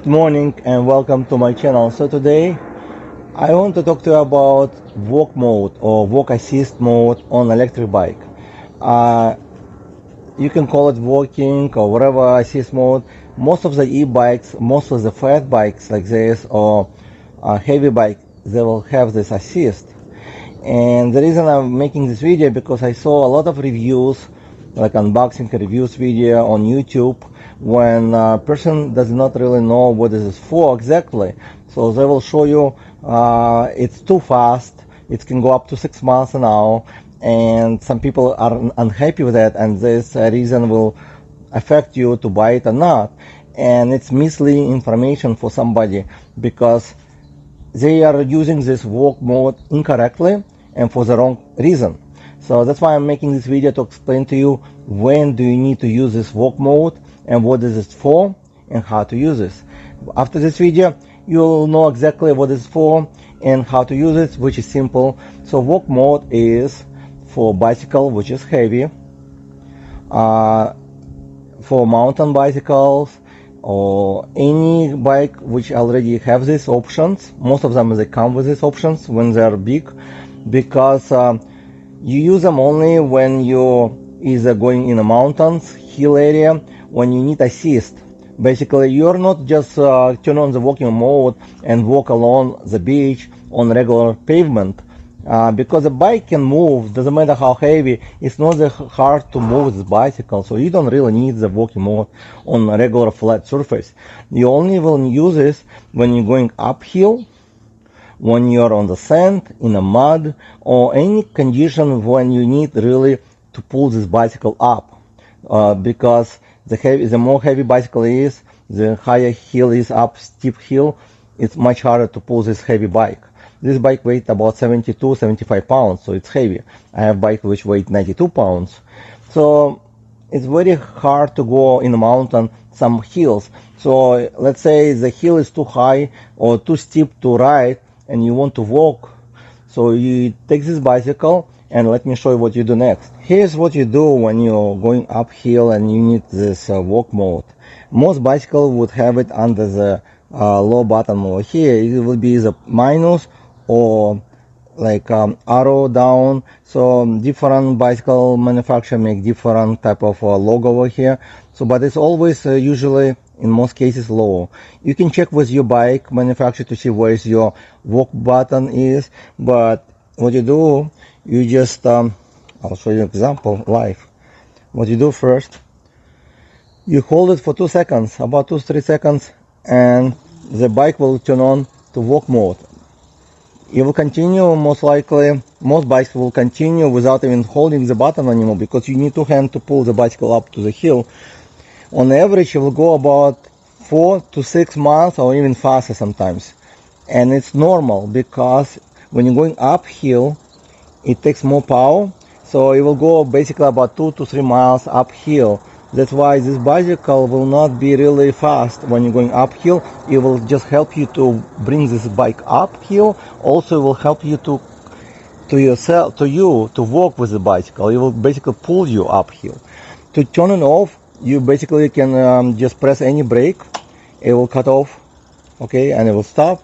morning and welcome to my channel. So today I want to talk to you about walk mode or walk assist mode on electric bike. You can call it walking or whatever assist mode. Most of the e-bikes, most of the fat bikes like this or heavy bike, they will have this assist. And the reason I'm making this video because I saw a lot of reviews, like unboxing reviews video on YouTube, when a person does not really know what this is for exactly. So they will show you it's too fast, it can go up to 6 miles an hour, and some people are unhappy with that, and this reason will affect you to buy it or not. And it's misleading information for somebody because they are using this walk mode incorrectly and for the wrong reason. So that's why I'm making this video to explain to you when do you need to use this walk mode and what is it for and how to use this. After this video you'll know exactly what it's for and how to use it, which is simple. So walk mode is for bicycle which is heavy, for mountain bicycles or any bike which already have these options. Most of them they come with these options when they are big, because you use them only when you either going in the mountains, hill area, when you need assist. Basically you're not just turn on the walking mode and walk along the beach on regular pavement, because the bike can move, doesn't matter how heavy. It's not that hard to move this bicycle, so you don't really need the walking mode on a regular flat surface. You only will use this when you're going uphill, when you're on the sand, in the mud, or any condition when you need really to pull this bicycle up, because the more heavy bicycle is, the higher hill is up, steep hill, it's much harder to pull this heavy bike. This bike weighs about 72-75 pounds, so it's heavy. I have bike which weight 92 pounds. So it's very hard to go in the mountain, some hills. So let's say the hill is too high or too steep to ride and you want to walk. So you take this bicycle and let me show you what you do next. Here's what you do when you're going uphill and you need this walk mode. Most bicycles would have it under the low button over here. It will be the minus or like arrow down. So different bicycle manufacturer make different type of logo over here. So but it's always usually in most cases low. You can check with your bike manufacturer to see where your walk button is, but what you do, you just I'll show you an example live. What you do first, you hold it for 2 seconds, about 2-3 seconds, and the bike will turn on to walk mode. It will continue, most likely, most bikes will continue without even holding the button anymore, because you need 2 hands to pull the bicycle up to the hill. On average, it will go about 4 to 6 miles or even faster sometimes. And it's normal because when you're going uphill, it takes more power. So it will go basically about 2 to 3 miles uphill. That's why this bicycle will not be really fast when you're going uphill. It will just help you to bring this bike uphill. Also, it will help you to walk with the bicycle. It will basically pull you uphill. To turn it off, you basically can just press any brake. It will cut off, okay, and it will stop.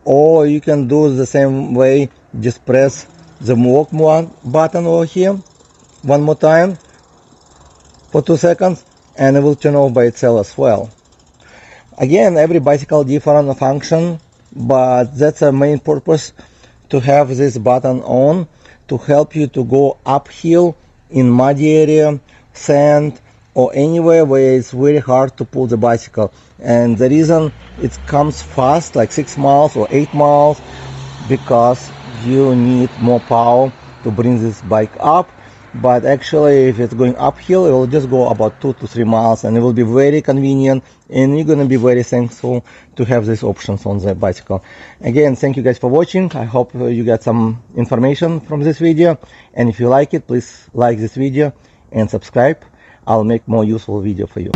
Or you can do the same way, just press the walk button over here one more time for 2 seconds, and it will turn off by itself as well. Again, every bicycle different function, but that's the main purpose, to have this button on to help you to go uphill in muddy area, sand, or anywhere where it's very hard to pull the bicycle. And the reason it comes fast, like 6 miles or 8 miles, because you need more power to bring this bike up. But actually, if it's going uphill, it will just go about 2 to 3 miles, and it will be very convenient, and you're going to be very thankful to have these options on the bicycle. Again, thank you guys for watching. I hope you got some information from this video, and if you like it, please like this video and subscribe. I'll make more useful video for you.